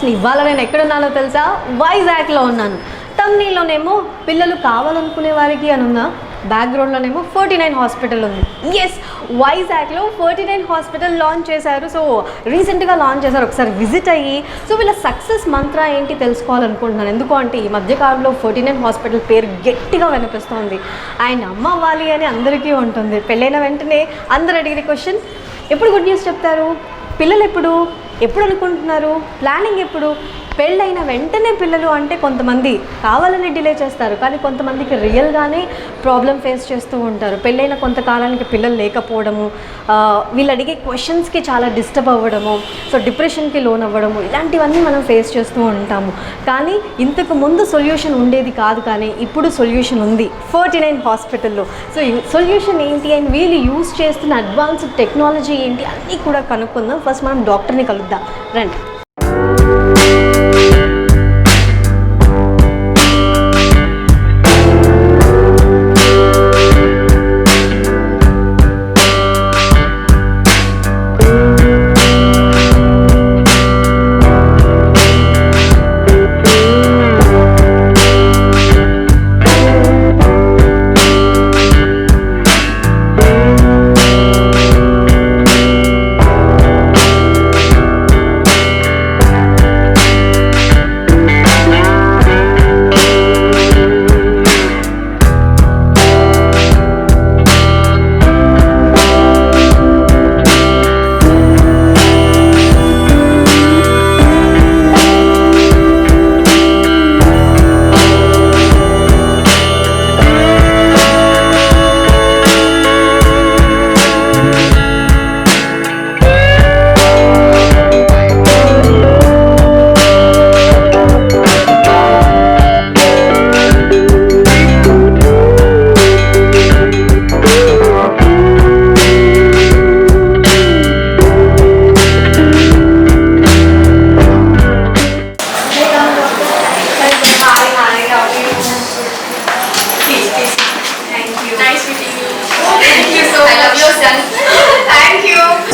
అసలు ఇవాళ నేను ఎక్కడున్నానో తెలుసా? వైజాగ్లో ఉన్నాను. తమ్నీలోనేమో పిల్లలు కావాలనుకునే వారికి అని ఉందా, బ్యాక్గ్రౌండ్లోనేమో 49 హాస్పిటల్ ఉంది. ఎస్, వైజాగ్లో 49 హాస్పిటల్ లాంచ్ చేశారు. సో రీసెంట్గా లాంచ్ చేశారు. ఒకసారి విజిట్ అయ్యి సో వీళ్ళ సక్సెస్ మంత్ర ఏంటి తెలుసుకోవాలనుకుంటున్నాను. ఎందుకు అంటే ఈ మధ్యకాలంలో 49 హాస్పిటల్ పేరు గట్టిగా వినిపిస్తోంది. ఆయన అమ్మ అవ్వాలి అని అందరికీ ఉంటుంది. పెళ్ళైన వెంటనే అందరు అడిగిన క్వశ్చన్, ఎప్పుడు గుడ్ న్యూస్ చెప్తారు, పిల్లలు ఎప్పుడు అనుకుంటున్నారు, ప్లానింగ్ ఎప్పుడు? పెళ్ళైన వెంటనే పిల్లలు అంటే కొంతమంది కావాలని డిలే చేస్తారు, కానీ కొంతమందికి రియల్గానే ప్రాబ్లం ఫేస్ చేస్తూ ఉంటారు. పెళ్ళైన కొంతకాలానికి పిల్లలు లేకపోవడము, వీళ్ళు అడిగే క్వశ్చన్స్కి చాలా డిస్టర్బ్ అవ్వడము, సో డిప్రెషన్కి లోన్ అవ్వడము, ఇలాంటివన్నీ మనం ఫేస్ చేస్తూ ఉంటాము. కానీ ఇంతకు ముందు సొల్యూషన్ ఉండేది కాదు, కానీ ఇప్పుడు సొల్యూషన్ ఉంది 49 హాస్పిటల్లో. సో ఈ సొల్యూషన్ ఏంటి అండ్ వీళ్ళు యూజ్ చేస్తున్న అడ్వాన్స్డ్ టెక్నాలజీ ఏంటి అన్నీ కూడా కనుక్కుందాం. ఫస్ట్ మనం డాక్టర్ని కలుద్దాం, రండి.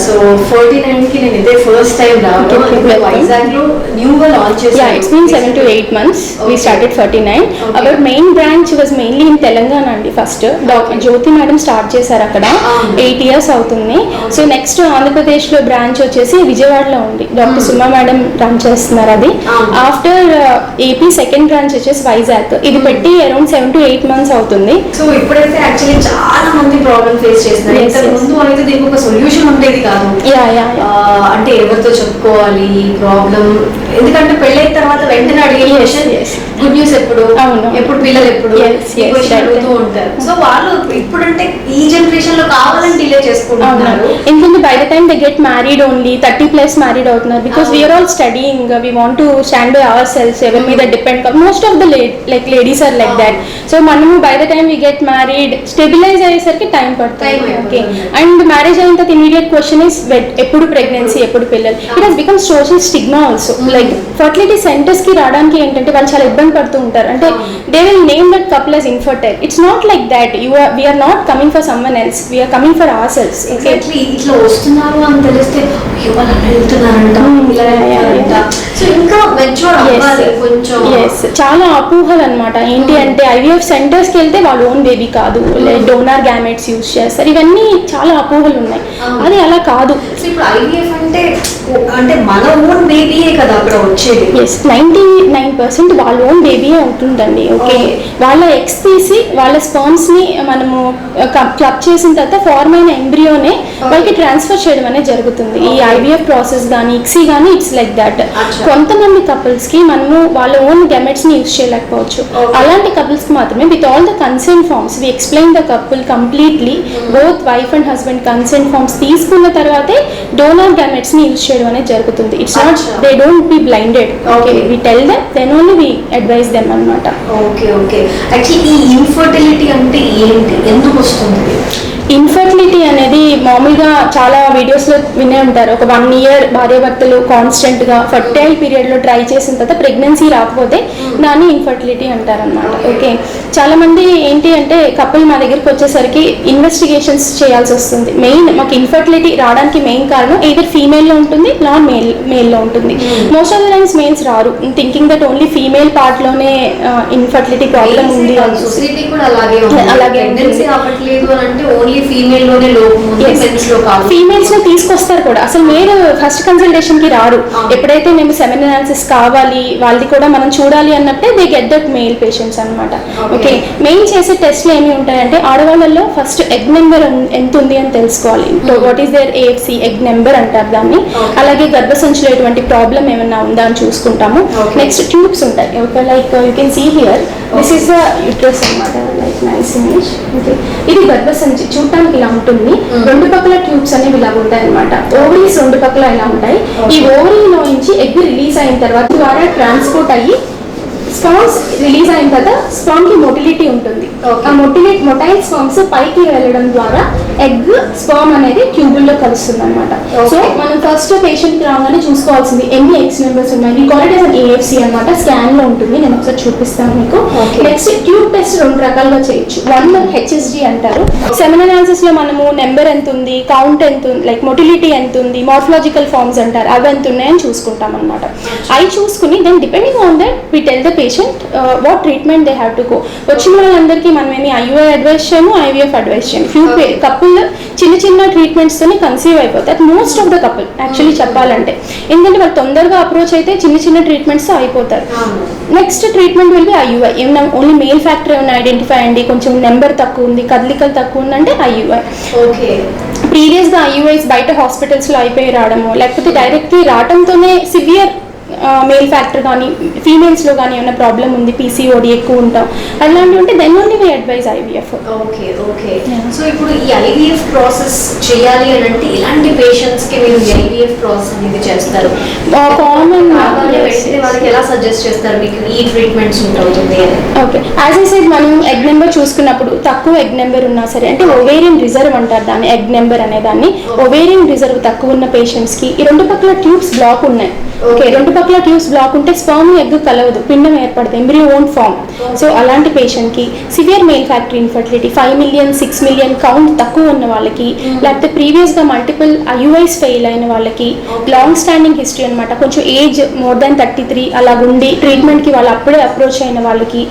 సో 49కి నేను ఇదే ఫస్ట్ టైం రావడం. వైజాగ్లో న్యూగా లాంచ్ చేశారు. Yeah, it's been 7 to 8 months. We started 49. Our main branch was mainly in Telangana అండి. ఫస్ట్ డాక్టర్ జ్యోతి మేడం స్టార్ట్ చేశారు అక్కడ. 8 years అవుతుంది. సో నెక్స్ట్ ఆంధ్రప్రదేశ్లో బ్రాంచ్ వచ్చేసి విజయవాడలో ఉంది. డాక్టర్ సుమా మేడం రన్ చేస్తున్నారు అది. ఆఫ్టర్ ఏపీ సెకండ్ బ్రాంచ్ వచ్చేసి వైజాగ్. ఇది పెట్టి అరౌండ్ 7 to 8 months అవుతుంది. సో ఇప్పుడైతే యాక్చువల్లీ చాలా మంది ప్రాబ్లం ఫేస్ చేస్తున్నారు. ఇంతకు ముందు అయితే దీనికి ఒక సొల్యూషన్ ఉండేది కాదు. అంటే ఎవరితో చెప్పుకోవాలి ప్రాబ్లం, ఎందుకంటే పెళ్ళైన తర్వాత వెంటనే అడిగే గుడ్ న్యూస్ ఎప్పుడు పిల్లలు ఎప్పుడు అడుగుతూ ఉంటారు. సో వాళ్ళు ఇప్పుడంటే ఈ జనరేషన్ లో కావాలని డిలే చేసుకుంటున్నారు. ఎందుకంటే by the time they get married only 30+ married అవుతున్నారు. Because we're all studying, we want to stand by our selves, ఎవరి మీద depend. Most of the ladies are like that. So మనము by the time we get married, stabilize అయ్యేసరికి time పడుతుంది. Okay, and marriage అయిన తర్వాత immediate question is ఎప్పుడు pregnancy, ఎప్పుడు పిల్లలు. It has become social stigma also. Like fertility centers కి రావడానికి ఏంటంటే వాళ్ళు చాలా ఇబ్బంది పడుతూ ఉంటారు. అంటే they will name that couple as infertile. It's not like that. We are not coming for someone else. We are coming for ourselves. Exactly. ఇట్లా వస్తున్నారు అని తెలిస్తే వాళ్ళు వెళ్తున్నారంట. సో ఇంకా మెచ్యూర్ అవ్వాలి కొంచెం. yes, చాలా అపోహలు అన్నమాట. ఏంటి అంటే IVF సెంటర్స్ కి వెళ్తే వాళ్ళు ఓన్ బేబీ కాదు, డోనార్ గ్యామెట్స్ యూజ్ చేస్తారు. ఇవన్నీ చాలా అపోహలు ఉన్నాయి. అది అలా కాదు. ఇప్పుడు IVF అంటే మన ఓన్ బేబీయే కదా అక్కడ వచ్చేది. yes, 99% వాళ్ళ ఓన్ బేబీయే ఉంటుందండి. ఓకే, వాళ్ళ ఎగ్స్ తీసి వాళ్ళ స్పర్మ్స్ ని మనము క్లబ్ చేసిన తర్వాత ఫార్మ్ అయిన ఎంబ్రియోనే వాళ్ళకి ట్రాన్స్ఫర్ చేయడం అనేది జరుగుతుంది. ఈ IVF ప్రాసెస్ కానీ ICSI కానీ ఇట్స్ లైక్ దట్. కొంతమంది కపుల్స్ కి మనము వాళ్ళ ఓన్ గెమెట్స్ ని యూజ్ చేయలేకపోవచ్చు. అలాంటి కపుల్స్ కి మాత్రమే with all the consent forms we explain the couple completely, both wife and husband consent forms తీసుకున్న తర్వాతే డోనర్ గెమెట్స్ ని యూజ్ చేయడం అనేది జరుగుతుంది. It's not, they don't be blinded. Okay, we tell them, then only we advise them అన్నమాట. Okay okay. Actually ఈ infertility అంటే ఏంటి, ఎందుకు వస్తుంది? ఇన్ఫర్టిలిటీ అనేది మామూలుగా చాలా వీడియోస్లో వినే ఉంటారు, ఒక 1 year భార్యాభర్తలు కాన్స్టెంట్గా ఫర్టైల్ పీరియడ్లో ట్రై చేసిన తర్వాత ప్రెగ్నెన్సీ రాకపోతే దాన్ని ఇన్ఫర్టిలిటీ అంటారనమాట. ఓకే, చాలామంది ఏంటి అంటే కపుల్ మా దగ్గరికి వచ్చేసరికి ఇన్వెస్టిగేషన్స్ చేయాల్సి వస్తుంది. మెయిన్ మాకు ఇన్ఫర్టిలిటీ రావడానికి మెయిన్ కారణం either ఫీమేల్లో ఉంటుంది, నాన్ మేల్లో ఉంటుంది. Most of the times males రారు, థింకింగ్ దట్ ఓన్లీ ఫీమేల్ పార్ట్లోనే ఇన్ఫర్టిలిటీ ప్రాబ్లం ఉంది. సొసైటీ కూడా అలాగే ప్రెగ్నెన్సీ అవ్వట్లేదు అని అంటే ఓన్లీ ఫీమేల్ లోనే లోపం ఉంది, మెన్స్ లో కాదు. ఫీమేల్స్ లో తీసుకొస్తారు కూడా, అసలు మీరు ఫస్ట్ కన్సల్టేషన్ కి రారు. ఎప్పుడైతే మేము సెమెన్ అనాలిసిస్ కావాలి వాళ్ళది కూడా మనం చూడాలి అన్నప్పుడే they get that male patients అనమాట. ఓకే, మెయిన్ చేసే టెస్ట్లు ఏమి ఉంటాయంటే ఆడవాళ్ళలో ఫస్ట్ ఎగ్ నెంబర్ ఎంత ఉంది అని తెలుసుకోవాలి. What is there AFC egg number అంటారు దాన్ని. అలాగే గర్భసంచిలో ఎటువంటి ప్రాబ్లం ఏమైనా ఉందా అని చూసుకుంటాము. నెక్స్ట్ ట్యూబ్స్ ఉంటాయి. Okay, like you can see here this is the uterus అన్నమాట. Like nice image. ఓకే, ఇది గర్భసంచి చూడటానికి ఇలా ఉంటుంది. రెండు పక్కల ట్యూబ్స్ అనేవి ఇలా ఉంటాయి అనమాట. ఓవరీస్ రెండు పక్కల ఇలా ఉంటాయి. ఈ ఓవరీలో నుంచి ఎగ్ రిలీజ్ అయిన తర్వాత ద్వారా ట్రాన్స్పోర్ట్ అయ్యి స్పామ్స్ రిలీజ్ అయిన తర్వాత స్పామ్ కి మొటిలిటీ ఉంటుంది. ఆ మొటైల్ స్పామ్స్ పైకి వెళ్ళడం ద్వారా ఎగ్ స్పామ్ అనేది ట్యూబుల్లో కలుస్తుంది అనమాట. సో మనం ఫస్ట్ పేషెంట్ కి రాగానే చూసుకోవాల్సింది ఎన్ని ఎగ్స్ నెంబర్స్ ఉన్నాయి. ఈ కాల్ ఇట్ AFC అనమాట. స్కాన్ లో ఉంటుంది, నేను ఒకసారి చూపిస్తాను మీకు. నెక్స్ట్ ట్యూబ్ టెస్ట్ 2 రకాలుగా చేయొచ్చు. 1 HSG అంటారు. సెమెన్ అనాలిసిస్ లో మనము నెంబర్ ఎంత ఉంది, కౌంట్ ఎంత ఉంది, లైక్ మొటిలిటీ ఎంత ఉంది, మార్ఫలాజికల్ ఫార్మ్స్ అంటారు, అవి ఎంత ఉన్నాయని చూసుకుంటాం అనమాట. అవి చూసుకుని then depending on that we tell the patient what treatment they have to go. వచ్చిన వాళ్ళందరికీ మనం ఏమి IUI అడ్వైస్ చేయము, IVF అడ్వైస్ చేయము. ఫ్యూ కపుల్ చిన్న ట్రీట్మెంట్స్ తోనే కన్సీవ్ అయిపోతారు. Most of the couple actually చెప్పాలంటే, ఎందుకంటే వాళ్ళు తొందరగా అప్రోచ్ అయితే చిన్న ట్రీట్మెంట్స్ అయిపోతారు. Next treatment will be IUI. ఏమన్నా ఓన్లీ మేల్ ఫ్యాక్టర్ ఏమైనా ఐడెంటిఫై అండి, కొంచెం నెంబర్ తక్కువ ఉంది, కదలికలు తక్కువ ఉందంటే IUI. ఓకే, ప్రీవియస్గా IUIs బయట హాస్పిటల్స్లో అయిపోయి రావడము, లేకపోతే డైరెక్ట్లీ రావడంతోనే సివియర్ మేల్ ఫ్యాక్టర్ కానీ ఫీమేల్స్లో కానీ ఏమైనా ప్రాబ్లం ఉంది, PCOD ఎక్కువ ఉంటాం అలాంటివి ఉంటే then only we advise IVF. Okay okay. So ఇప్పుడు ఈ IVF ప్రాసెస్ చేయాలి అని అంటే ఇలాంటి పేషెంట్స్కి మీరు IVF ప్రాసెస్ అనేది చేస్తారు? కామన్ వాళ్ళకి ఎలా సజెస్ట్ చేస్తారు మీకు ఈ ట్రీట్మెంట్ సూట్ అవుతుంది అని? ఓకే, యాజ్ ఐ సెడ్ మనం ఎగ్ నెంబర్ చూసుకున్నప్పుడు తక్కువ ఎగ్ నెంబర్ ఉన్నా సరే, అంటే ఓవేరియన్ రిజర్వ్ అంటారు దాన్ని, ఎగ్ నెంబర్ అనే దాన్ని. ఓవేరియన్ రిజర్వ్ తక్కువ ఉన్న పేషెంట్స్కి ఈ 2 పక్కల ట్యూబ్స్ బ్లాక్ ఉన్నాయి. ఓకే, 2 పక్కల ట్యూబ్స్ బ్లాక్ ఉంటే స్పర్మ్ ఎగ్ కలవదు, పిండం ఏర్పడుతుంది, ఎంబ్రియో ఓంట్ ఫార్మ్. సో అలాంటి పేషెంట్కి severe male factor infertility 5 million 6 million count తక్కువ ఉన్న వాళ్ళకి, లేకపోతే ప్రీవియస్గా మల్టిపుల్ IUIs ఫెయిల్ అయిన వాళ్ళకి, లాంగ్ స్టాండింగ్ హిస్టరీ అనమాట, కొంచెం ఏజ్ మోర్ దాన్ 33 అలా ఉండి ట్రీట్మెంట్కి వాళ్ళు అప్పుడే అప్రోచ్ అయిన వాళ్ళకి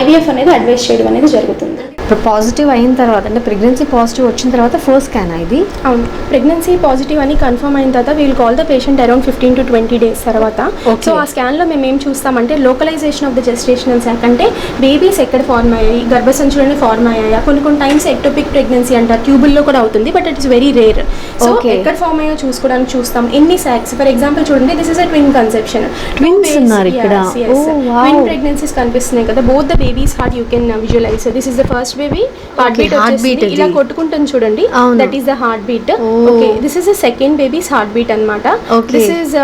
IVF అనేది అడ్వైస్ చేయడం అనేది జరుగుతుంది. ఇప్పుడు పాజిటివ్ అయిన తర్వాత అంటే ప్రెగ్నెన్సీ పాజిటివ్ వచ్చిన తర్వాత ఫస్ట్ స్కాన్ ఇది? అవును, ప్రెగ్నెన్సీ పాజిటివ్ అని కన్ఫర్మ్ అయిన తర్వాత we'll call the patient around 15 to 20 days తర్వాత. సో ఆ స్కాన్లో మేము ఏం చూస్తామంటే localisation of the gestational sac, అంటే బేబీస్ ఎక్కడ ఫార్మ్ అయ్యాయి, గర్భసంచిలోనే ఫార్మ్ అయ్యాయా. కొన్ని టైమ్స్ ఎక్టోపిక్ ప్రెగ్నెన్సీ అంటారు, ట్యూబుల్లో కూడా అవుతుంది, but it's very rare. So ఎక్కడ ఫార్మ్ అయ్యో చూసుకోవడానికి చూస్తాం. ఎన్ని సాక్స్, ఫర్ ఎగ్జాంపుల్ చూడండి, this is a twin conception. Twins ఉన్నారు ఇక్కడ. ట్విన్ ప్రెగ్నెన్సీస్ కనిపిస్తున్నాయి కదా, both the babies heart you can visualise. This is the first baby, heart beat ఇలా కొట్టుకుంటుంది చూడండి, that is the heart beat. Okay, this is the second baby's heart beat అన్నమాట. This is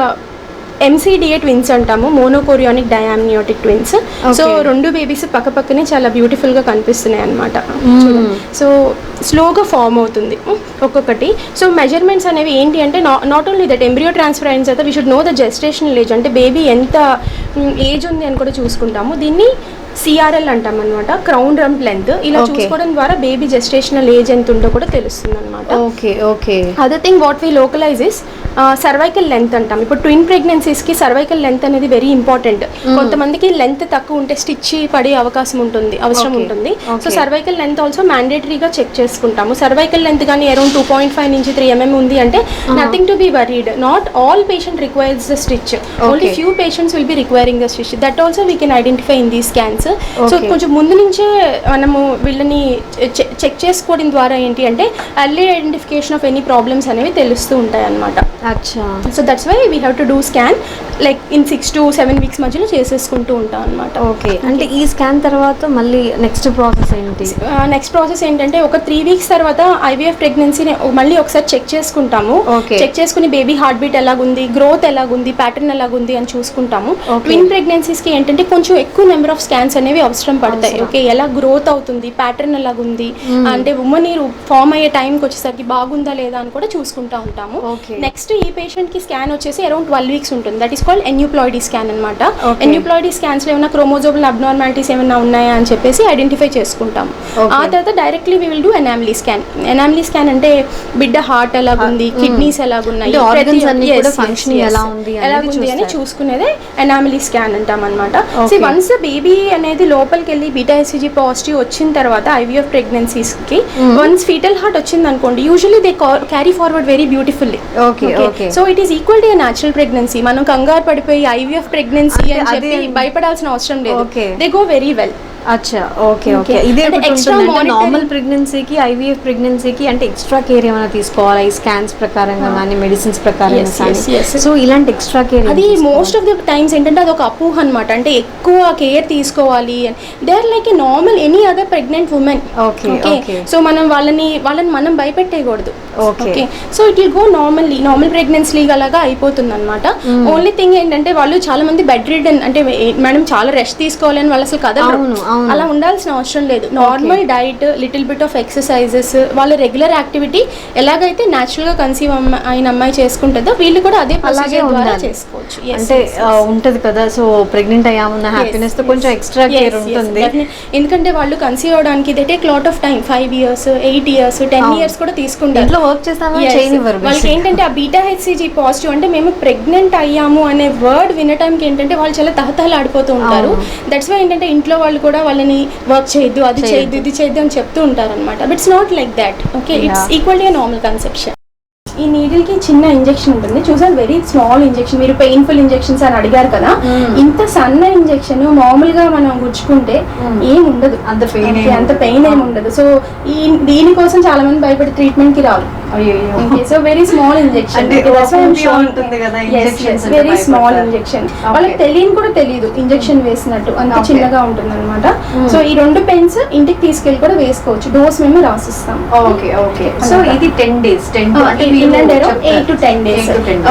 MCDA twins అంటాము, monochorionic diamniotic twins. So 2 babies పక్కనే చాలా బ్యూటిఫుల్గా కనిపిస్తున్నాయి అనమాట. సో స్లోగా ఫామ్ అవుతుంది ఒక్కొక్కటి. సో మెజర్మెంట్స్ అనేవి ఏంటి అంటే not only that embryo transfer అయిన తర్వాత we should know the gestational age, అంటే బేబీ ఎంత ఏజ్ ఉంది అని కూడా చూసుకుంటాము. దీన్ని CRL అంటాం అనమాట, క్రౌన్ రంప్ లెంత్. ఇలా చూసుకోవడం ద్వారా బేబీ జెస్టేషనల్ ఏజ్ ఎంత ఉందో కూడా తెలుస్తుంది అనమాట. Okay okay. Other thing what we localize is cervical length అంటాం. ఇప్పుడు ట్విన్ ప్రెగ్నెన్సీస్కి సర్వైకల్ లెంత్ అనేది వెరీ ఇంపార్టెంట్. కొంతమందికి లెంత్ తక్కువ ఉంటే స్టిచ్ పడే అవకాశం అవసరం ఉంటుంది. సో సర్వైకల్ లెంత్ ఆల్సో మ్యాండేటరీగా చెక్ చేసుకుంటాము. సర్వైకల్ లెంత్ కానీ అరౌండ్ 2.5 నుంచి 3 mm ఉంది అంటే nothing to be worried. Not all patient requires the stitch, only few patients will be requiring the stitch. That also we can identify in these scans. So కొంచెం ముందు నుంచే మనము వీళ్ళని check చేసుకోవడం ద్వారా ఏంటి అంటే early identification of any problems అనేవి తెలుస్తూ ఉంటాయి అన్నమాట. అచ్చా. So that's why we have to do scan like in 6 to 7 weeks మధ్యలో చేసేసుకుంటూ ఉంటాం అనమాట. ఓకే, అంటే ఈ స్కాన్ తర్వాత మళ్ళీ నెక్స్ట్ ప్రాసెస్ ఏంటి? నెక్స్ట్ ప్రాసెస్ ఏంటంటే ఒక 3 weeks తర్వాత IVF ప్రెగ్నెన్సీని మళ్ళీ ఒకసారి చెక్ చేసుకుంటాము. చెక్ చేసుకుని బేబీ హార్ట్ బీట్ ఎలాగుంది, గ్రోత్ ఎలాగుంది, ప్యాటర్న్ ఎలాగుంది అని చూసుకుంటాము. ట్విన్ ప్రెగ్నెన్సీస్కి ఏంటంటే కొంచెం ఎక్కువ నెంబర్ ఆఫ్ స్కాన్స్ స్కాన్స్ అనేవి అవసరం పడతాయి. ఓకే, ఎలా గ్రోత్ అవుతుంది, ప్యాటర్న్ ఎలాగుంది, అంటే ఉమ్మనీరు ఫామ్ అయ్యే టైంకి వచ్చేసరికి బాగుందా లేదా అని కూడా చూసుకుంటూ ఉంటాము. నెక్స్ట్ ఈ పేషెంట్కి స్కాన్ వచ్చేసి అరౌండ్ 12 వీక్స్ ఉంటుంది. దట్ ఈస్ కాల్డ్ ఎన్యూప్లాయిడీ స్కాన్ అనమాట. ఎన్యూప్లాయిడీ స్కాన్స్లో ఏమైనా క్రోమోజోమల్ అబ్నార్మాలిటీస్ ఏమైనా ఉన్నాయా అని చెప్పేసి ఐడెంటిఫై చేసుకుంటాము. ఆ తర్వాత directly we will do anomaly scan. Anomaly scan అంటే బిడ్డ హార్ట్ ఎలాగుంది, కిడ్నీస్ ఎలాగున్నాయి, ఎలాగుంది అని చూసుకునేదే ఎనామిలీ స్కాన్ అంటాం అనమాట. సో వన్స్ బేబీ అనేది లోపలికి వెళ్ళి బీటా హెచ్సిజీ పాజిటివ్ వచ్చిన తర్వాత ఐవీఎఫ్ ప్రెగ్నెన్సీస్కి వన్స్ ఫీటల్ హార్ట్ వచ్చింది అనుకోండి, usually they carry forward very beautifully. So it is equal to natural pregnancy. మనం కంగారు పడిపోయి ఐవీఎఫ్ ప్రెగ్నెన్సీ అని చెప్పి భయపడాల్సిన అవసరం లేదు. They go very well. అచ్చా, ఓకే ఓకే. ఇదే ఎక్స్ట్రా నార్మల్ ప్రెగ్నెన్సీకి ఐవీఎఫ్ ప్రెగ్నెన్సీకి అంటే ఎక్స్ట్రా కేర్ ఏమైనా తీసుకోవాలా ఈ స్కాన్స్ ప్రకారంగా కానీ మెడిసిన్స్ ప్రకారంగా కానీ? సో ఇలాంటి ఎక్స్ట్రా కేర్ అది మోస్ట్ ఆఫ్ ద టైమ్స్ ఏంటంటే అది ఒక అపోహ అనమాట. అంటే ఎక్కువ కేర్ తీసుకోవాలి అని. They are like a normal any other pregnant women. Okay, so మనం వాళ్ళని మనం భయపెట్టేయకూడదు. Okay, so it will go normal pregnancy అలాగా అయిపోతుంది అనమాట. ఓన్లీ థింగ్ ఏంటంటే వాళ్ళు చాలా మంది బెడ్ రిడన్ అంటే మేడం చాలా రెస్ట్ తీసుకోవాలని వాళ్ళు అసలు కదలరు. అలా ఉండాల్సిన అవసరం లేదు. Normal diet, little bit of exercises, వాళ్ళ రెగ్యులర్ యాక్టివిటీ ఎలాగైతే న్యాచురల్ గా కన్సీవ్ అయిన అమ్మాయి చేసుకుంటుందో వీళ్ళు కూడా అదే ప్రొసీజర్ ద్వారా చేసుకోవచ్చు. అంటే ఉంటది కదా, సో ప్రెగ్నెంట్ అయ్యామన్న హ్యాపీనెస్ తో కొంచెం ఎక్స్ట్రా కేర్ ఉంటుంది. ఎందుకంటే వాళ్ళు కన్సీవ్ అవడానికి they take lot of time. 5 years, 8 years, 10 years కూడా తీసుకుంటారు. ఇంట్లో వర్క్ చేస్తామా చేయనివ్వరు. వాళ్ళకి ఏంటంటే ఆ బీటా హెచ్సిజీ పాజిటివ్ అంటే మేము ప్రెగ్నెంట్ అయ్యాము అనే వర్డ్ వినటానికి ఏంటంటే వాళ్ళు చాలా తహతహలాడిపోతూ ఉంటారు. దట్స్ వై ఏంటంటే ఇంట్లో వాళ్ళు కూడా వాళ్ళని వర్క్ చేయొద్దు, అది చేయొద్దు, ఇది చేయొద్దు అని చెప్తూ ఉంటారు అనమాట. But it's not like that. Okay, it's equally a normal conception. ఈ నీడిల్కి చిన్న ఇంజెక్షన్ ఉంటుంది చూసారు, వెరీ స్మాల్ ఇంజెక్షన్. మీరు పెయిన్ఫుల్ ఇంజెక్షన్స్ అని అడిగారు కదా, ఇంత సన్న ఇంజెక్షన్ మామూలుగా మనం గుచ్చుకుంటే ఏం ఉండదు, అంత పెయిన్ ఏమి ఉండదు. సో దీనికోసం చాలా మంది భయపడి ట్రీట్మెంట్ కి రావు. So very small injection, very small injection. వాళ్ళకి తెలియని కూడా తెలియదు ఇంజెక్షన్ వేసినట్టు, అంత చిన్నగా ఉంటుంది అనమాట. సో ఈ 2 పెన్స్ ఇంటికి తీసుకెళ్ళి కూడా వేసుకోవచ్చు. డోస్ మేము రాసిస్తాం. సో ఇది 10 days 8 to 10 days.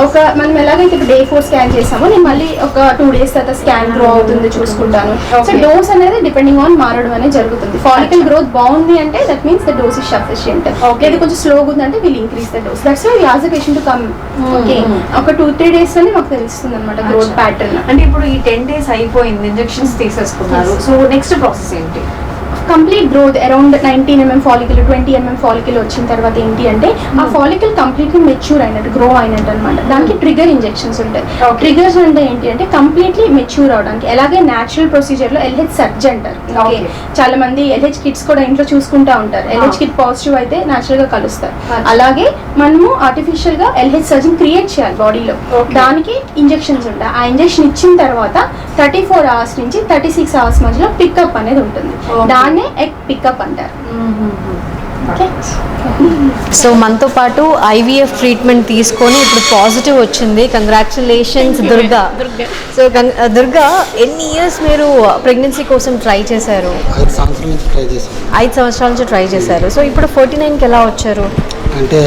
ఒక మనం ఎలాగైతే ఇప్పుడు day 4 స్కాన్ చేసామో నేను మళ్ళీ ఒక 2 days తర్వాత స్కాన్ గ్రో అవుతుంది చూసుకుంటాను. సో డోస్ అనేది డిపెండింగ్ ఆన్ మారడం అనేది జరుగుతుంది. ఫాలికల్ గ్రోత్ బాగుంది అంటే that means the dose is sufficient. లేదా కొంచెం స్లోగా ఉంది will increase the dose. That's why we ask the patient to come. Okay, ఒక 2-3 days లోనే మాకు తెలుస్తుంది అనమాట గ్రోత్ ప్యాటర్న్. అంటే ఇప్పుడు ఈ 10 days అయిపోయింది, ఇంజెక్షన్స్ తీసేసుకున్నారు. సో నెక్స్ట్ ప్రాసెస్ ఏంటి? Complete growth around 19 mm follicle 20 mm follicle వచ్చిన తర్వాత ఏంటి అంటే ఆ ఫాలికల్ కంప్లీట్లీ మెచ్యూర్ అయినట్టు, గ్రో అయినట్టు అనమాట. దానికి ట్రిగర్ ఇంజెక్షన్స్ ఉంటాయి. ట్రిగర్స్ అంటే ఏంటి అంటే కంప్లీట్లీ మెచ్యూర్ అవడానికి. అలాగే న్యాచురల్ ప్రొసీజర్ లో LH సర్జ్ అంటారు. ఓకే, చాలా మంది LH కిట్స్ కూడా ఇంట్లో చూసుకుంటా ఉంటారు. LH కిట్ పాజిటివ్ అయితే న్యాచురల్ గా కలుస్తారు. అలాగే మనము ఆర్టిఫిషియల్ గా LH సర్జ్ క్రియేట్ చేయాలి బాడీలో. దానికి ఇంజెక్షన్స్ ఉంటాయి. ఆ ఇంజెక్షన్ ఇచ్చిన తర్వాత 34 hours నుంచి 36 hours మధ్యలో పికప్ అనేది ఉంటుంది. దాన్ని ఎగ్ పికప్ అంటారు. సో మనతో పాటు IVF ట్రీట్మెంట్ తీసుకొని ఇప్పుడు పాజిటివ్ వచ్చింది. కంగ్రాచులేషన్స్ దుర్గా. సో దుర్గా, ఎన్ని ఇయర్స్ మీరు ప్రెగ్నెన్సీ కోసం ట్రై చేశారు? 5 సంవత్సరాల నుంచి ట్రై చేశారు. సో ఇప్పుడు 49కి ఎలా వచ్చారు? అంటే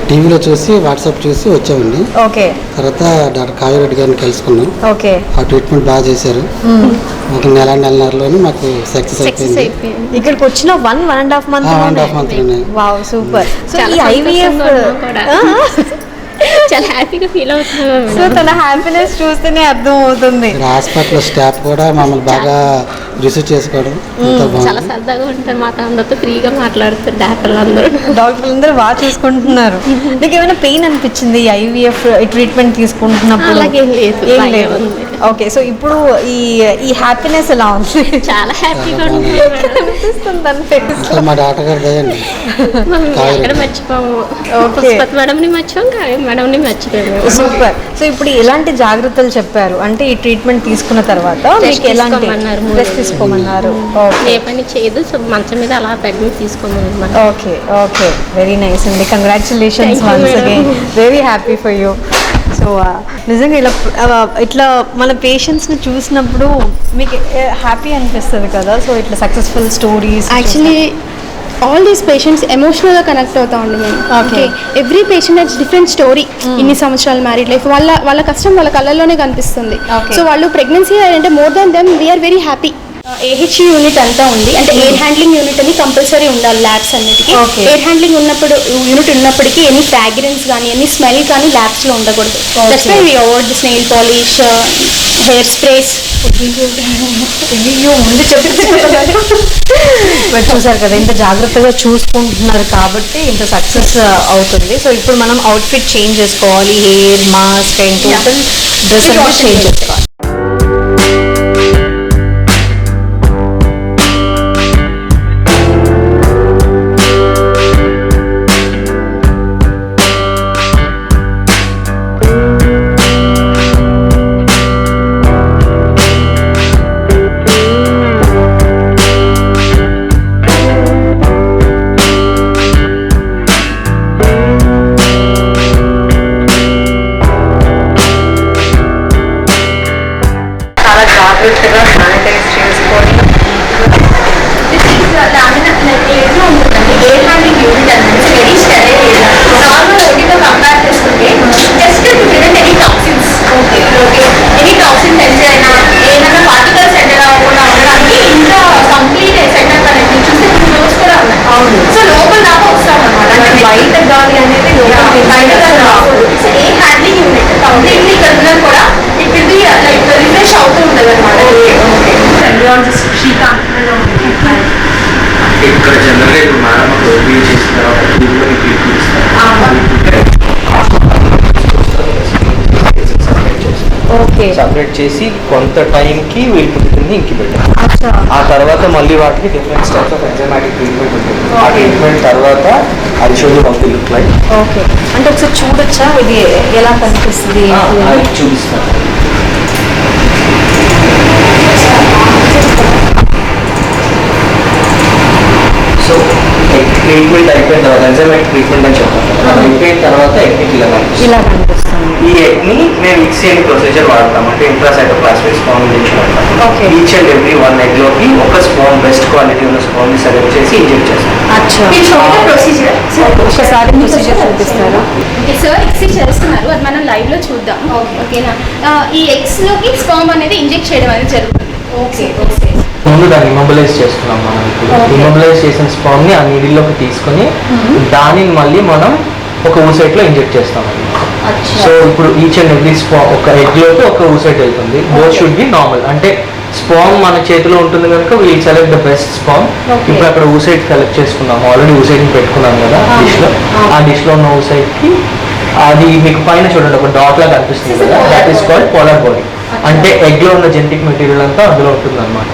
టీవీలో చూసి, వాట్సాప్ చూసి వచ్చామండి. ఓకే, తర్వాత డాక్టర్ కావ్యరెడ్డి గారిని కలుసుకున్నాం. ఓకే, ఆ ట్రీట్మెంట్ బాగా చేశారు. ఒక నెలన్నరలోనే మాకు సక్సెస్ అయిపోయింది. ఇక్కడికి వచ్చిన 1.5 month. Wow, super. సో ఈ IVF చాలా హ్యాపీగా ఫీల్ అవుతున్నాం. సో తన హ్యాపీనెస్ చూస్తేనే అర్థం అవుతుంది. హాస్పిటల్ స్టాఫ్ కూడా మమ్మల్ని బాగా రిసీవ్ చేసుకోవడం చాలా సరదాగా ఉంటారు. మాకు అందరితో ఫ్రీగా మాట్లాడుతారు డాక్టర్లు అందరూ బాగా చూసుకుంటున్నారు. మీకు ఏమైనా పెయిన్ అనిపించింది IVF ట్రీట్మెంట్ తీసుకుంటున్నప్పుడు? ఏం లేదు. ఓకే, సో ఇప్పుడు ఈ హ్యాపీనెస్ ఎలా ఉంది? చాలా హ్యాపీగా అనిపిస్తుంది. మా డాక్టర్ గారు దయండి మర్చిపోము. మేడంని మర్చిపోం, మేడంని మర్చిపోయాము. సూపర్. సో ఇప్పుడు ఎలాంటి జాగ్రత్తలు చెప్పారు అంటే ఈ ట్రీట్మెంట్ తీసుకున్న తర్వాత మీకు ఎలాంటి తీసుకోమన్నారు? ఏ పని చేయదు, సో మంచం మీద అలా బెడ్ తీసుకోమన్నారు. ఓకే ఓకే, వెరీ నైస్ అండి. Congratulations once again, very happy for you. So నిజంగా ఇట్లా మన పేషెంట్స్ని చూసినప్పుడు మీకు హ్యాపీ అనిపిస్తుంది కదా. సో ఇట్లా successful stories actually all these patients ఎమోషనల్గా కనెక్ట్ అవుతామండి మేము. Okay, every patient has different story. ఇన్ని సంవత్సరాల మ్యారీడ్ లైఫ్, వాళ్ళ కష్టం వాళ్ళ కళ్ళల్లోనే కనిపిస్తుంది. సో వాళ్ళు ప్రెగ్నెన్సీ అంటే more than them we're very happy. AHU unit అంతా ఉంది, అంటే ఎయిర్ హ్యాండ్లింగ్ యూనిట్ అని కంపల్సరీ ఉండాలి ల్యాబ్స్ అన్నిటికీ. ఎయిర్ హ్యాండ్లింగ్ యూనిట్ ఉన్నప్పటికీ ఎనీ ఫ్రాగ్రెన్స్ కానీ ఎనీ స్మెల్ కానీ ల్యాబ్స్లో ఉండకూడదు. That's why we avoid this nail polish, hair sprays. ముందు బట్ చూసారు కదా, ఇంత జాగ్రత్తగా చూసుకుంటున్నారు కాబట్టి ఇంత సక్సెస్ అవుతుంది. సో ఇప్పుడు మనం అవుట్ఫిట్ చేంజ్ చేసుకోవాలి, hair mask and total dress అనేది చేంజ్ చేసుకోవాలి. జాగ్రత్తగా శానిటైజ్ చేసుకొని ఎయిర్ హ్యాండ్లింగ్ యూనిట్ అనేది వెరీ స్టెరైల్ ఏరియా. నార్మల్ ఓటీతో కంపేర్ చేసుకుంటే just to prevent any toxins. Okay, any toxins enter అయినా ఏమైనా పార్టికల్స్ ఎంటర్ అవ్వకుండా ఉండడానికి ఇంత కంప్లీట్ సెటప్ అనేది చూస్తే 2 doors కూడా ఉన్నాయి. అవును, సో లోపల దాకా వస్తాం అనమాట. అంటే బయట గాలి అనేది బయట రాకూడదు. So air handling unit completely ఇక్కడ ఉన్నా కూడా it will be like refresh అవుతూ ఉంటుంది అనమాట. ఇక్కడ జనరల్గా ఇప్పుడు మేడం ఒక ఓపీ చేసిన తర్వాత ట్యూబ్లోని ట్రీట్మెంట్ ఓకే సపరేట్ చేసి కొంత టైంకి వీళ్ళకి ఉంటుంది ఇంక్యుబేటర్. ఆ తర్వాత మళ్ళీ వాటికి different types of enzymatic treatment ఉంటుంది. ఆ ట్రీట్మెంట్ తర్వాత అది షోలు పంపి లుక్ లైక్. ఓకే, అంటే ఒకసారి చూడొచ్చా ఇది ఎలా కనిపిస్తుంది? అది చూపిస్తాను. సో ట్రీట్మెంట్ అయిపోయిన తర్వాత ఎంజైమాటిక్ ట్రీట్మెంట్ అని చెప్తాను. అయిపోయిన తర్వాత ఎగ్ని ఇలా కనిపిస్తుంది. ఈ ఎగ్ని మేము ఇక్సియన్ ప్రొసీజర్ వాడతాం, అంటే ఇంట్రాసైటోప్లాస్మిక్ స్పామ్ ఇంజెక్షన్ అంటాం. ఈచ్ అండ్ ఎవ్రీ 1 egg లోకి ఒక స్పామ్, బెస్ట్ క్వాలిటీ ఉన్న స్పామ్ ని సెలెక్ట్ చేసి ఇంజెక్ట్ చేస్తాం. ప్రొసీజర్ ఒకసారి ప్రొసీజర్ చూపిస్తారా? ఓకే సార్, ఎక్స్ చేస్తున్నారు, అది మనం లైవ్ లో చూద్దాం. ఓకేనా, ఈ ఎగ్స్ లోకి స్పామ్ అనేది ఇంజెక్ట్ చేయడం అనేది జరుగుతుంది. ఓకే ఓకే, ముందు దాన్ని ఇమ్మొబిలైజ్ చేస్తున్నాం మనం. ఇప్పుడు ఇమ్మొబిలైజ్ చేసిన స్పామ్ ని ఆ నీడిల్లోకి తీసుకుని దానిని మళ్ళీ మనం ఒక ఊసైట్ లో ఇంజెక్ట్ చేస్తాం. సో ఇప్పుడు ఈచ్ అండ్ ఎవ్రీ స్పామ్ ఒక ఎగ్ లోకి ఒక ఊసైట్ వెళ్తుంది. బోత్ షుడ్ బి నార్మల్, అంటే స్పామ్ మన చేతిలో ఉంటుంది కనుక we'll select the best sperm. ఇప్పుడు అక్కడ ఊసైట్ సెలెక్ట్ చేసుకున్నాము, ఆల్రెడీ ఊసైట్ ని పెట్టుకున్నాం కదా డిష్ లో. ఆ డిష్ లో ఉన్న ఊసైట్ కి అది మీకు పైన చూడండి ఒక డాట్ లాగా కనిపిస్తుంది కదా, that is called polar body. అంటే ఎగ్ లో ఉన్న జెనెటిక్ మెటీరియల్ అంతా అందులో ఉంటుంది అనమాట.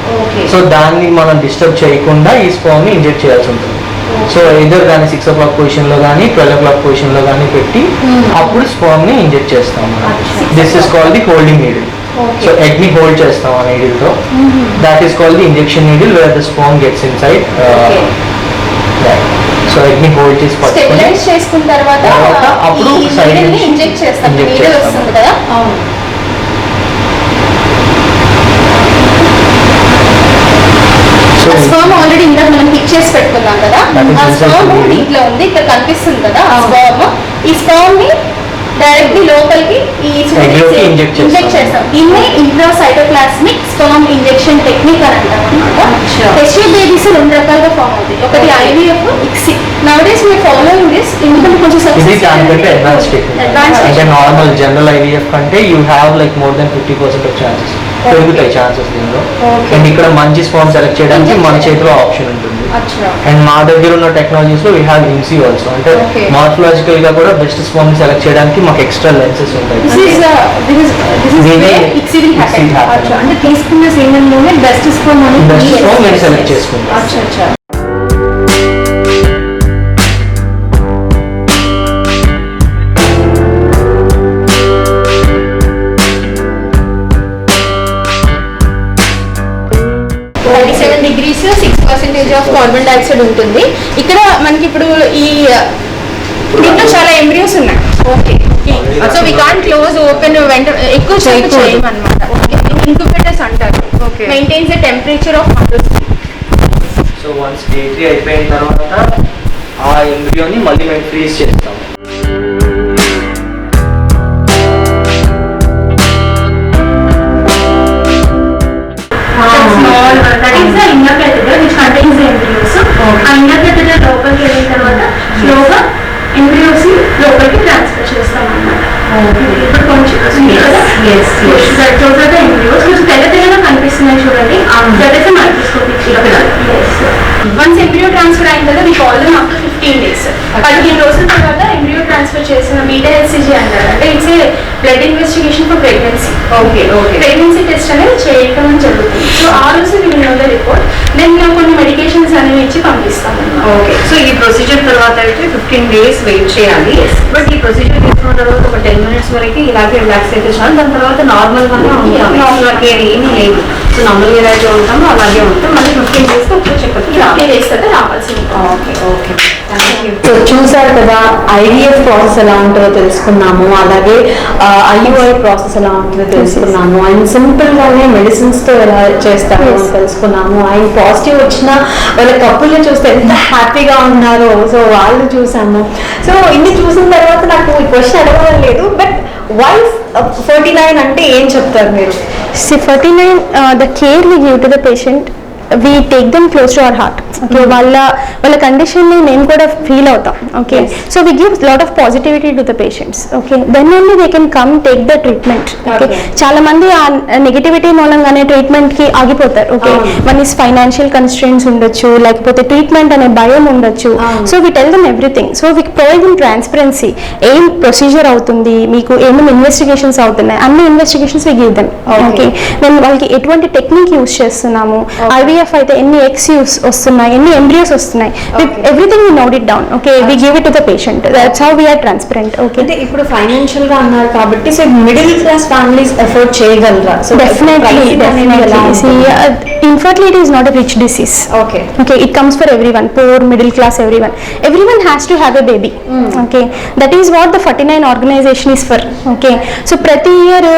సో దాన్ని మనం డిస్టర్బ్ చేయకుండా ఈ స్పామ్ ని ఇంజెక్ట్ చేయాల్సి ఉంటుంది. సో ఇద్దరు దాన్ని 6 o'clock పొజిషన్ లో కానీ 12 o'clock పొజిషన్ లో కానీ పెట్టి అప్పుడు స్పామ్ ని ఇంజెక్ట్ చేస్తాం. This is called the holding needle. So egg ని హోల్డ్ చేస్తాం ఆ నీడిల్ తో. That is called the injection needle where the sperm gets inside. So egg ని హోల్డ్ చేసి స్టెబిలైజ్ చేసుకున్న తర్వాత అప్పుడు సైడ్ నుంచి ఇంజెక్ట్ చేస్తాం. నీడిల్ వస్తుంది కదా. స్పామ్ ఆల్రెడీ ఇందాక మనం పిక్ చేసి పెట్టుకున్నాం కదా, ఆ స్పామ్ దీంట్లో ఉంది, ఇక్కడ కనిపిస్తుంది కదా ఆ స్పామ్. ఈ స్పామ్ ని డైరెక్ట్లీ లోపలికి ఈ ఇంజెక్ట్ చేస్తాం. దీన్ని ఇంట్రాసైటోప్లాస్మిక్ స్పామ్ ఇంజెక్షన్ టెక్నిక్ అని అంటాం అనమాట. టెస్ట్యూబ్ బేబీస్ 2 రకాలుగా ఫామ్ అవుతాయి, ఒకటి ఐవీఎఫ్, ఇక్సి. నౌడేస్ మీరు ఫాలోయింగ్ దిస్ ఎందుకంటే కొంచెం అంటే నార్మల్ జనరల్ ఐవీఎఫ్ కంటే you have like more than 50% of chances పెరుగుతాయి ఛాన్సెస్ దీనిలో. అండ్ ఇక్కడ మంచి స్పామ్ సెలెక్ట్ చేయడానికి మన చేతిలో ఆప్షన్ ఉంటుంది. అండ్ మా దగ్గర ఉన్న టెక్నాలజీస్ లో వీ హ్యావ్ ఇన్సీ ఆల్సో, అంటే మార్ఫలాజికల్ గా కూడా బెస్ట్ స్పామ్ సెలెక్ట్ చేయడానికి మాకు ఎక్స్ట్రా లెన్సెస్ ఉంటాయి. అంటే తీసుకున్న సీజన్లోనే బెస్ట్ స్పామ్ మేము సెలెక్ట్ చేసుకుంటాం. degrees 6% ఆఫ్ కార్బన్ డైఆక్సైడ్ ఉంటుంది. ఇక్కడ మనకి ఇప్పుడు ఈ దీంట్లో చాలా ఎంబ్రియోస్ ఉన్నాయి. Okay, so we can't close open ఎక్కువ చేయమన్నమాట. ఇంక్యుబేటర్స్ అంటారు. Maintains the temperature of mothers. So so once day 3 అయిపోయిన తర్వాత ఆ ఎంబ్రియోని మళ్ళీ మేము ఫ్రీజ్ చేస్తాము. Small, that is the inner catheter which contains the embryos. ఆ inner catheter లోపలికి వెళ్ళిన తర్వాత స్లోగా ఎంబ్రియోస్ లోపలికి ట్రాన్స్ఫర్ చేస్తాం అన్నమాట. ఇప్పుడు కొంచెం ఎంబ్రియోస్ కొంచెం తెల్లగా కనిపిస్తున్నాయి చూడండి. That is microscopic. Once embryo transfer అయిన తర్వాత we call them after 15 days. 15 రోజుల తర్వాత ఎంబ్రియో ట్రాన్స్ఫర్ చేసిన బీటా హెచ్సిజీ అంటారు. అంటే it's a blood investigation for pregnancy. Pregnancy test అనేది చేయడం జరుగుతుంది. సో ఆ రోజు వీళ్ళు నో ద రిపోర్ట్. దెన్ కొన్ని మెడికేషన్స్ అనేవి ఇచ్చి పంపిస్తాము. ఓకే, సో ఈ ప్రొసీజర్ తర్వాత అయితే 15 days వెయిట్ చేయాలి. బట్ ఈ ప్రొసీజర్ తీసుకున్న తర్వాత ఒక 10 minutes వరకు ఇలాగే రిలాక్స్ అయితే చాలు. దాని తర్వాత నార్మల్ గానే ఉంటాం. నార్మల్ కేర్ ఏమీ లేదు. సో నార్మల్గా ఎలాగే ఉంటామో అలాగే ఉంటాం. మళ్ళీ 15 days ఒకసారి చెకప్కి రావాల్సింది. ఓకే ఓకే, సో చూసారు కదా, ఐవీఎఫ్ ప్రాసెస్ ఎలా ఉంటుందో తెలుసుకున్నాము, అలాగే ఐయుఐ ప్రాసెస్ ఎలా ఉంటుందో తెలుసుకున్నాము, అండ్ సింపుల్ గానే మెడిసిన్స్ తో ఎలా చేస్తారో తెలుసుకున్నాము. అండ్ పాజిటివ్ వచ్చిన వాళ్ళ కప్పుల్ని చూస్తే ఎంత హ్యాపీగా ఉన్నారో సో వాళ్ళు చూసాము. సో ఇన్ని చూసిన తర్వాత నాకు ఈ క్వశ్చన్ అడగడం లేదు, బట్ వైఫ్ 49 అంటే ఏం చెప్తారు మీరు? See, 49, the care we give to the patient, we take them close to our heart. Okay, వాళ్ళ కండిషన్ని మేము కూడా ఫీల్ అవుతాం. Okay, so we give lot of positivity to the patients. Okay, then only they can come take the treatment. Okay, చాలా మంది ఆ negativity మూలంగానే treatment కి ఆగిపోతారు. Okay, one is financial constraints ఉండొచ్చు, లేకపోతే ట్రీట్మెంట్ అనే భయం ఉండొచ్చు. So we tell them everything. So we provide them transparency. ఏం ప్రొసీజర్ అవుతుంది, మీకు ఏమేమి ఇన్వెస్టిగేషన్స్ అవుతున్నాయి, అన్ని investigations we give them. Okay, నేను వాళ్ళకి ఎటువంటి టెక్నిక్ యూస్ చేస్తున్నాము, ఐవీఎఫ్ అయితే ఎన్ని ఎగ్స్ వస్తున్నాయి, ఎన్ని ఎంబ్రియోస్ వస్తున్నాయి, everything we note it down. Okay, we give it to the patient. That's how we are transparent. Okay, అంటే ఇప్పుడు ఫైనాన్షియల్ గా అన్నారు కాబట్టి so middle class families afford చేయగలరా? So definitely. Infertility is not a rich disease. Okay, it comes for everyone, poor, middle class, everyone has to have a baby. Okay, that is what the 49 organization is for. Okay, so ప్రతి year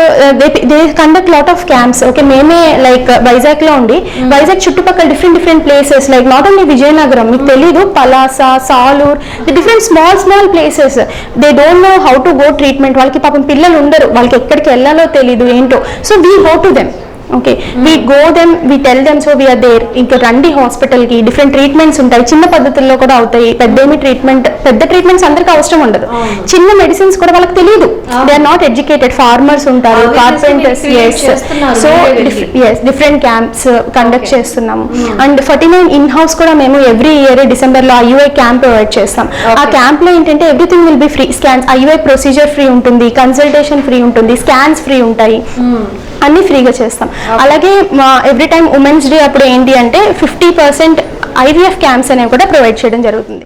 they conduct lot of camps. Okay, మేమే like Vizag లో ఉండి వైజాగ్ చుట్టుపక్కల different places, like not only Vizianagaram, మీకు తెలీదు, Palasa, Salur, different small places. They don't know how to go treatment. వాళ్ళకి పాపం పిల్లలు ఉండరు, వాళ్ళకి ఎక్కడికి వెళ్ళాలో తెలీదు ఏంటో. So we go to them. Okay, we go them, we tell them, so we're there. ఇంకా రండి హాస్పిటల్కి, డిఫరెంట్ ట్రీట్మెంట్స్ ఉంటాయి, చిన్న పద్ధతుల్లో కూడా అవుతాయి. పెద్ద ట్రీట్మెంట్స్ అందరికీ అవసరం ఉండదు. చిన్న మెడిసిన్స్ కూడా వాళ్ళకి తెలియదు. They are not educated. Farmers ఉంటారు, carpenters. So different camps conduct చేస్తున్నాము. అండ్ 49 ఇన్ హౌస్ కూడా మేము ఎవ్రీ ఇయర్ డిసెంబర్లో ఐయుఐ క్యాంప్ ప్రొవైడ్ చేస్తాం. ఆ క్యాంప్లో ఏంటంటే everything will be free. Scans, IUI procedure free ఉంటుంది, కన్సల్టేషన్ ఫ్రీ ఉంటుంది, స్కాన్స్ ఫ్రీ ఉంటాయి, అన్ని ఫ్రీగా చేస్తాం. అలాగే ఎవ్రీ టైం ఉమెన్స్ డే అప్పుడు ఏంటి అంటే 50% ఐవీఎఫ్ క్యాంప్స్ అనేవి కూడా ప్రొవైడ్ చేయడం జరుగుతుంది.